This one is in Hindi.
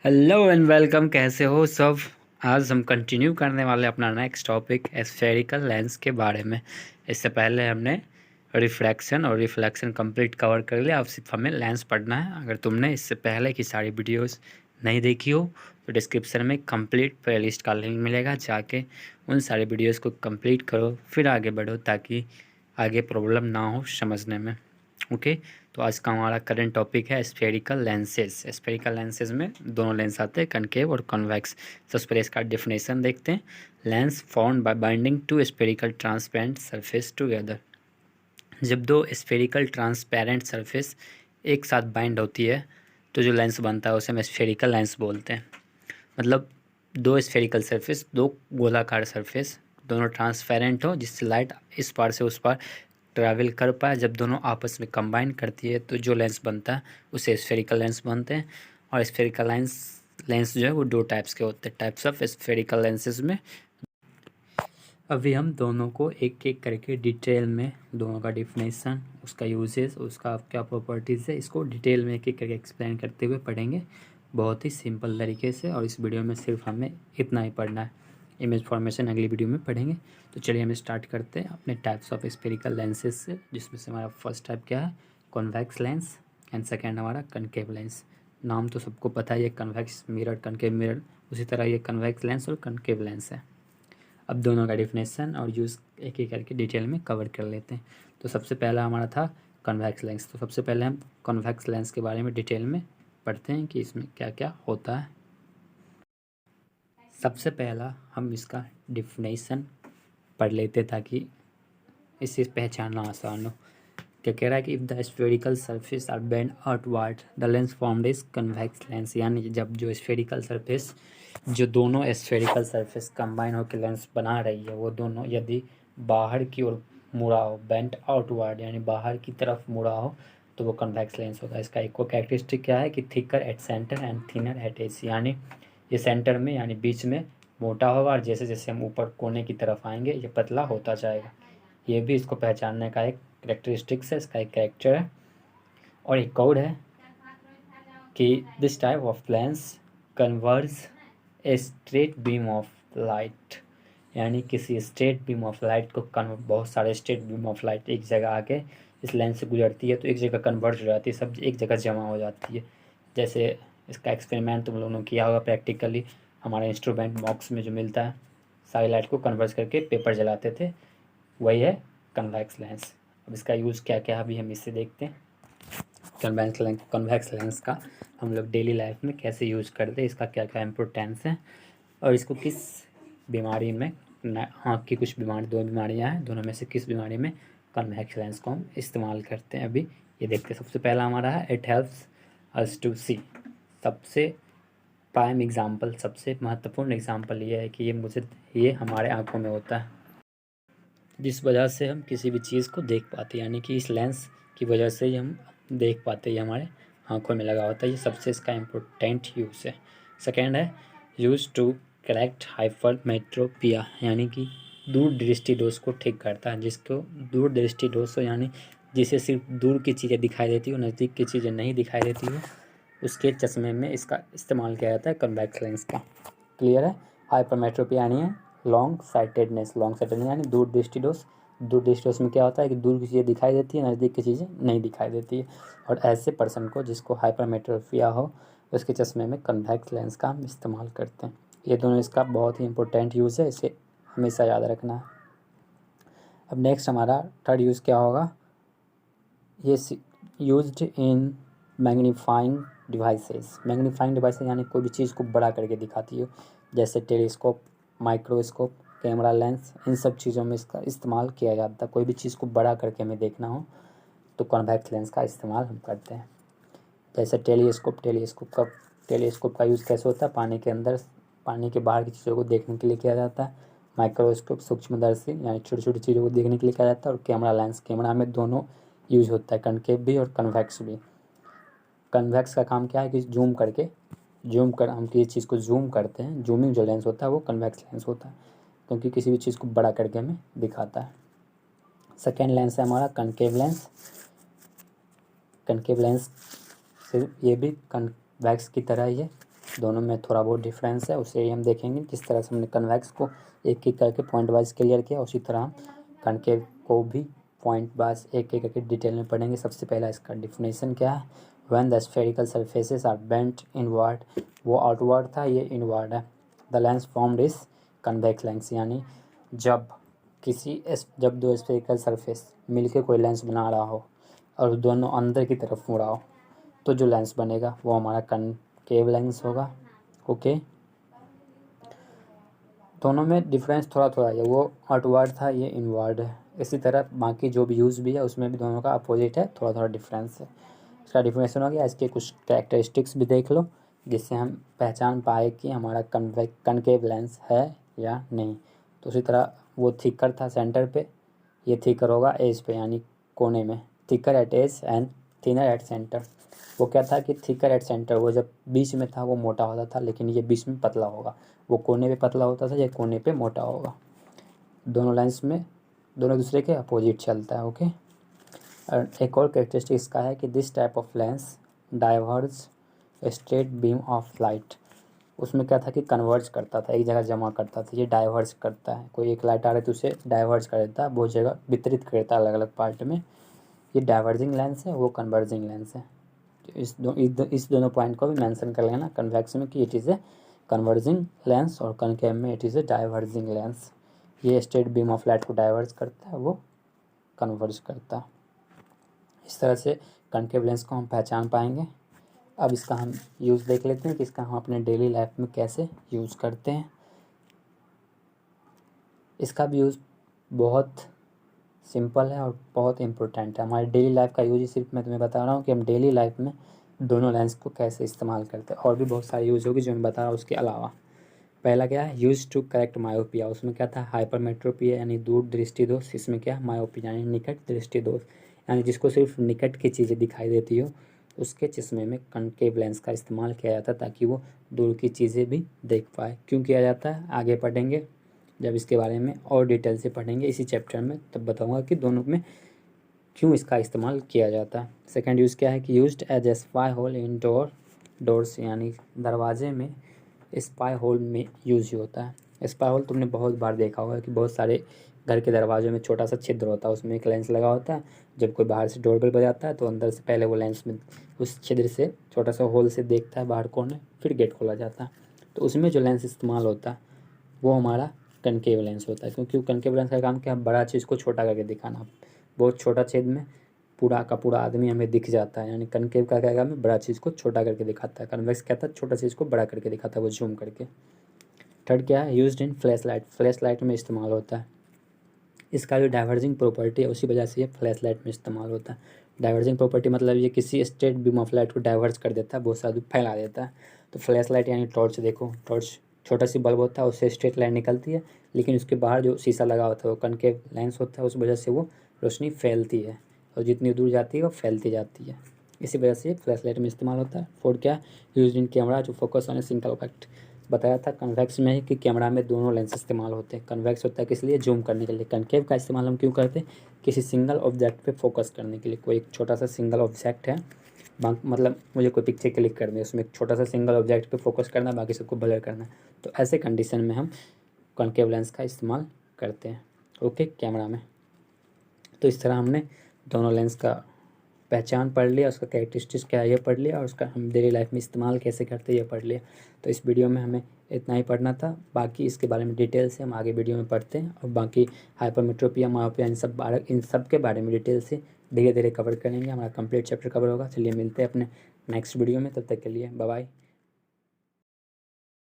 Hello and welcome. कैसे हो सब। आज हम कंटिन्यू करने वाले अपना नेक्स्ट टॉपिक स्फेरिकल लेंस के बारे में। इससे पहले हमने रिफ्रैक्शन और रिफ्लेक्शन कंप्लीट कवर कर लिया। अब सिर्फ हमें लेंस पढ़ना है। अगर तुमने इससे पहले की सारी वीडियोस नहीं देखी हो तो डिस्क्रिप्शन में कंप्लीट प्लेलिस्ट का लिंक मिलेगा, जाके उन सारी वीडियोस को कंप्लीट करो, फिर आगे बढ़ो ताकि आगे प्रॉब्लम ना हो समझने में। ओके, तो आज का हमारा करंट टॉपिक है स्फेरिकल लेंसेज। स्फेरिकल लेंसेज में दोनों लेंस आते हैं, कनकेव और कॉन्वेक्स। सबसे पहले इसका डेफिनेशन देखते हैं। Lens formed by binding to spherical transparent surface together. जब दो स्फेरिकल ट्रांसपेरेंट सरफेस एक साथ बाइंड होती है तो जो लेंस बनता है उसे हम स्फेरिकल लेंस बोलते हैं। मतलब दो स्फेरिकल सरफेस, दो गोलाकार सरफेस, दोनों ट्रांसपेरेंट हो जिससे लाइट इस पार से उस पार ट्रैवल कर पाए। जब दोनों आपस में कंबाइन करती है तो जो लेंस बनता है उसे स्फेरिकल लेंस बनते हैं। और स्फेरिकल लेंस जो है वो दो टाइप्स के होते हैं, टाइप्स ऑफ स्फेरिकल लेंसेज में। अभी हम दोनों को एक एक करके डिटेल में दोनों का डिफिनेशन, उसका यूजेस, उसका क्या प्रॉपर्टीज़ है, इसको डिटेल में एक एक करके एक्सप्लेन करते हुए पढ़ेंगे बहुत ही सिंपल तरीके से। और इस वीडियो में सिर्फ हमें इतना ही पढ़ना है, इमेज फॉर्मेशन अगली वीडियो में पढ़ेंगे। तो चलिए हम स्टार्ट करते हैं अपने टाइप्स ऑफ स्फेरिकल लेंसेज से, जिसमें से हमारा फर्स्ट टाइप क्या है, कॉन्वेक्स लेंस, एंड सेकेंड हमारा कनकेव लेंस। नाम तो सबको पता है, ये कन्वेक्स मिरर, कनकेव मिरर, उसी तरह ये कन्वेक्स लेंस और कनकेव लेंस है। अब दोनों का डिफिनेशन और यूज़ एक एक करके डिटेल में कवर कर लेते हैं। तो सबसे पहला हमारा था कन्वेक्स लेंस। तो सबसे पहले हम कन्वेक्स लेंस के बारे में डिटेल में पढ़ते हैं कि इसमें क्या क्या होता है। सबसे पहला हम इसका डिफिनेशन पढ़ लेते ताकि इसे पहचानना आसान हो। क्या कह रहा है कि if the spherical surface are bend outward the lens formed is convex lens. यानी जब जो स्फेरिकल सरफेस, जो दोनों स्फेरिकल सरफेस कंबाइन होकर लेंस बना रही है, वो दोनों यदि बाहर की ओर मुड़ा हो, बेंट आउटवर्ड यानी बाहर की तरफ मुड़ा हो, तो वो कन्वेक्स लेंस होगा। इसका एक कैरेक्टरिस्टिक क्या है कि thicker at centre and thinner at edge. यानी ये सेंटर में यानी बीच में मोटा होगा और जैसे जैसे हम ऊपर कोने की तरफ आएंगे ये पतला होता जाएगा। ये भी इसको पहचानने का एक करेक्टरिस्टिक्स है, इसका एक कैरेक्टर है। और एक कोड है कि this type of lens converge a straight beam of light. यानी किसी स्ट्रेट बीम ऑफ लाइट को बहुत सारे स्ट्रेट बीम ऑफ लाइट एक जगह आके इस लेंस से गुजरती है तो एक जगह कन्वर्ज हो जाती है, सब एक जगह जमा हो जाती है। जैसे इसका एक्सपेरिमेंट तुम लोगों ने किया होगा प्रैक्टिकली, हमारे इंस्ट्रूमेंट बॉक्स में जो मिलता है, सारी लाइट को कन्वर्ज करके पेपर जलाते थे, वही है कन्वेक्स लेंस। अब इसका यूज़ क्या क्या अभी हम इससे देखते हैं। कन्वेक्स लेंस का हम लोग डेली लाइफ में कैसे यूज़ करते हैं, इसका क्या क्या इम्पोर्टेंस है, और इसको किस बीमारी में, आँख की कुछ बीमारी, दो बीमारियाँ हैं, दोनों में से किस बीमारी में कन्वेक्स लेंस को हम इस्तेमाल करते हैं अभी ये देखते हैं। सबसे पहला हमारा है इट हेल्प्स अस टू सी। सबसे प्राइम एग्जाम्पल, सबसे महत्वपूर्ण एग्जाम्पल ये है कि ये हमारे आँखों में होता है, जिस वजह से हम किसी भी चीज़ को देख पाते हैं। यानी कि इस लेंस की वजह से ही हम देख पाते हैं, ये हमारे आँखों में लगा होता है। ये सबसे इसका इम्पोर्टेंट यूज़ है। सेकेंड है यूज़ टू करेक्ट हाइपरमेट्रोपिया, यानी कि दूर दृष्टि दोष को ठीक करता है। जिसको दूर दृष्टि दोष हो, यानी जिसे सिर्फ दूर की चीज़ें दिखाई देती हो, नज़दीक की चीज़ें नहीं दिखाई देती हो, उसके चश्मे में इसका इस्तेमाल किया जाता है कन्वेक्स लेंस का। क्लियर है। हाइपरमेट्रोपिया यानी है लॉन्ग साइटेडनेस। लॉन्ग साइटेडनेस यानी दूर दृष्टि दोष। दूर दृष्टि दोष में क्या होता है कि दूर की चीज़ें दिखाई देती है, नज़दीक की चीज़ें नहीं दिखाई देती है। और ऐसे पर्सन को जिसको हाइपरमेट्रोपिया हो, उसके चश्मे में कन्वेक्स लेंस का हम इस्तेमाल करते हैं। ये दोनों इसका बहुत ही इंपॉर्टेंट यूज़ है, इसे हमेशा याद रखना है। अब नेक्स्ट हमारा थर्ड यूज़ क्या होगा, ये used in magnifying devices. Magnifying devices यानी कोई भी चीज़ को बड़ा करके दिखाती हो, जैसे टेलीस्कोप, माइक्रोस्कोप, कैमरा लेंस, इन सब चीज़ों में इसका इस्तेमाल किया जाता है। कोई भी चीज़ को बड़ा करके हमें देखना हो तो कॉन्वेक्स लेंस का इस्तेमाल हम करते हैं। जैसे टेलीस्कोप का यूज़ कैसे होता है, पानी के अंदर, पानी के बाहर की चीज़ों को देखने के लिए किया जाता है। माइक्रोस्कोप सूक्ष्मदर्शी यानी छोटी छोटी चीज़ों को देखने के लिए किया जाता है। और कैमरा लेंस, कैमरा में दोनों यूज़ होता है, कनकेव भी और कन्वेक्स भी। कन्वेक्स का काम क्या है कि हम किसी चीज़ को जूम करते हैं, जूमिंग जो लेंस होता है वो कन्वेक्स लेंस होता है, क्योंकि किसी भी चीज़ को बड़ा करके हमें दिखाता है। सेकेंड लेंस है हमारा कनकेव लेंस। कनकेव लेंस से ये भी कन्वेक्स की तरह ही है, दोनों में थोड़ा बहुत डिफरेंस है, उसे ही हम देखेंगे। जिस तरह से हमने कन्वेक्स को एक एक करके पॉइंट वाइज क्लियर किया, उसी तरह हम कनकेव को भी पॉइंट वाइज एक एक करके डिटेल में पढ़ेंगे। सबसे पहला इसका डिफिनेशन क्या है, when the spherical surfaces are bent inward, वो आउटवर्ड था, ये इनवर्ड है। The lens formed is convex lens, यानी जब दो स्फेरिकल सरफेस मिलके कोई लेंस बना रहा हो और दोनों अंदर की तरफ मुड़ा हो, तो जो लेंस बनेगा वो हमारा कनकेव लेंस होगा। ओके, दोनों में डिफरेंस थोड़ा थोड़ा है, वो आउटवर्ड था, ये इनवर्ड है। इसी तरह बाकी जो भी यूज़ भी है उसमें भी दोनों का अपोजिट है, थोड़ा थोड़ा डिफरेंस है। इसका डिफिनेशन हो गया। इसके कुछ कैरेक्टरिस्टिक्स भी देख लो, जिससे हम पहचान पाए कि हमारा कनकेव लेंस है या नहीं। तो उसी तरह वो थिकर था सेंटर पे, ये थिकर होगा एज पे यानी कोने में, thicker at edge and thinner at centre. वो क्या था कि थिकर एट सेंटर, वो जब बीच में था वो मोटा होता था, लेकिन ये बीच में पतला होगा। वो कोने पे पतला होता था, ये कोने पे मोटा होगा। दोनों लेंस में दोनों दूसरे के अपोजिट चलता है। ओके, और एक और कैरेक्टरिस्टिक इसका है कि this type of lens diverge straight beam of light. उसमें क्या था कि कन्वर्ज करता था, एक जगह जमा करता था, ये डाइवर्ज करता है। कोई एक लाइट आ रही तो उसे डाइवर्ज कर देता है, बहुत जगह वितरित करता है अलग अलग पार्ट में। ये डाइवर्जिंग लेंस है, वो कन्वर्जिंग लेंस है। इस दोनों पॉइंट को भी मेंशन कर लेना कन्वेक्स में कि it is a converging lens और कनकेव में it is a diverging lens. ये स्ट्रेट बीम ऑफ लाइट को डाइवर्ज करता है, वो कन्वर्ज करता है। इस तरह से कनकेव लेंस को हम पहचान पाएंगे। अब इसका हम यूज़ देख लेते हैं कि इसका हम अपने डेली लाइफ में कैसे यूज़ करते हैं। इसका भी यूज़ बहुत सिंपल है और बहुत इम्पोर्टेंट है। हमारे डेली लाइफ का यूज सिर्फ मैं तुम्हें बता रहा हूँ कि हम डेली लाइफ में दोनों लेंस को कैसे इस्तेमाल करते हैं। और भी बहुत सारे यूज़ होगी जो मैं बता रहा हूँ उसके अलावा। पहला क्या है, यूज टू करेक्ट मायोपिया। उसमें क्या था, हाइपरमेट्रोपिया यानी दूर दृष्टि दोष। इसमें क्या है, मायोपिया यानी निकट दृष्टि दोष, यानी जिसको सिर्फ निकट की चीज़ें दिखाई देती हो, उसके चश्मे में कनकेव लेंस का इस्तेमाल किया जाता है ताकि वो दूर की चीज़ें भी देख पाए। क्यों किया जाता है आगे पढ़ेंगे, जब इसके बारे में और डिटेल से पढ़ेंगे इसी चैप्टर में, तब बताऊंगा कि दोनों में क्यों इसका इस्तेमाल किया जाता है। सेकंड यूज़ क्या है कि used as a spy hole in doors, यानी दरवाजे में स्पाई होल में यूज़ होता है। स्पाई होल तुमने बहुत बार देखा होगा कि बहुत सारे घर के दरवाजों में छोटा सा छिद्र होता है, उसमें एक लेंस लगा होता है। जब कोई बाहर से डोरबेल बजाता है तो अंदर से पहले वो लेंस में उस छिद्र से छोटा सा होल से देखता है बाहर कोने, फिर गेट खोला जाता है। तो उसमें जो लेंस इस्तेमाल होता है वो हमारा कनकेव लेंस होता है, क्योंकि कनकेव लेंस का काम क्या है, बड़ा चीज़ को छोटा करके दिखाना। बहुत छोटा छेद में पूरा का पूरा आदमी हमें दिख जाता है, यानी कनकेव का क्या काम है, बड़ा चीज़ को छोटा करके दिखाता है। कन्वेक्स क्या था, छोटा चीज़ को बड़ा करके दिखाता है, वो जूम करके। थर्ड क्या है, used in flash light. Flash light में इस्तेमाल होता है। इसका जो डाइवर्जिंग प्रॉपर्टी है उसी वजह से ये फ्लैश लाइट में इस्तेमाल होता है। डाइवर्जिंग प्रॉपर्टी मतलब ये किसी स्ट्रेट बीम ऑफ लाइट को डाइवर्ज कर देता है, बहुत सारा फैला देता है। तो फ्लैश लाइट यानी टॉर्च, देखो टॉर्च छोटा सी बल्ब होता है, उससे स्ट्रेट लाइट निकलती है, लेकिन उसके बाहर जो शीशा लगा होता है वो कनकेव लेंस होता है, उस वजह से वो रोशनी फैलती है और जितनी दूर जाती है वो फैलती जाती है। इसी वजह से फ्लैश लाइट में इस्तेमाल होता है। फोर्थ क्या, यूज इन कैमरा जो focus on a single object. बताया था कन्वेक्स में ही कि कैमरा में दोनों लेंस इस्तेमाल होते हैं। कन्वेक्स होता है किस लिए, जूम करने के लिए। कनकेव का इस्तेमाल हम क्यों करते हैं, किसी सिंगल ऑब्जेक्ट पे फोकस करने के लिए। कोई एक छोटा सा सिंगल ऑब्जेक्ट है, मतलब मुझे कोई पिक्चर क्लिक करनी है, उसमें एक छोटा सा सिंगल ऑब्जेक्ट पे फोकस करना है, बाकी सबको ब्लर करना है, तो ऐसे कंडीशन में हम कनकेव लेंस का इस्तेमाल करते हैं। ओके, कैमरा में। तो इस तरह हमने दोनों लेंस का पहचान पढ़ लिया, उसका कैरेक्टरिस्टिक्स क्या है ये पढ़ लिया, और उसका हम डेली लाइफ में इस्तेमाल कैसे करते हैं ये पढ़ लिया। तो इस वीडियो में हमें इतना ही पढ़ना था, बाकी इसके बारे में डिटेल से हम आगे वीडियो में पढ़ते हैं, और बाकी हाइपरमेट्रोपिया, मायोपिया, इन सब के बारे में डिटेल से धीरे धीरे कवर करेंगे। हमारा कंप्लीट चैप्टर कवर होगा। चलिए मिलते हैं अपने नेक्स्ट वीडियो में, तब तक के लिए बाय बाय।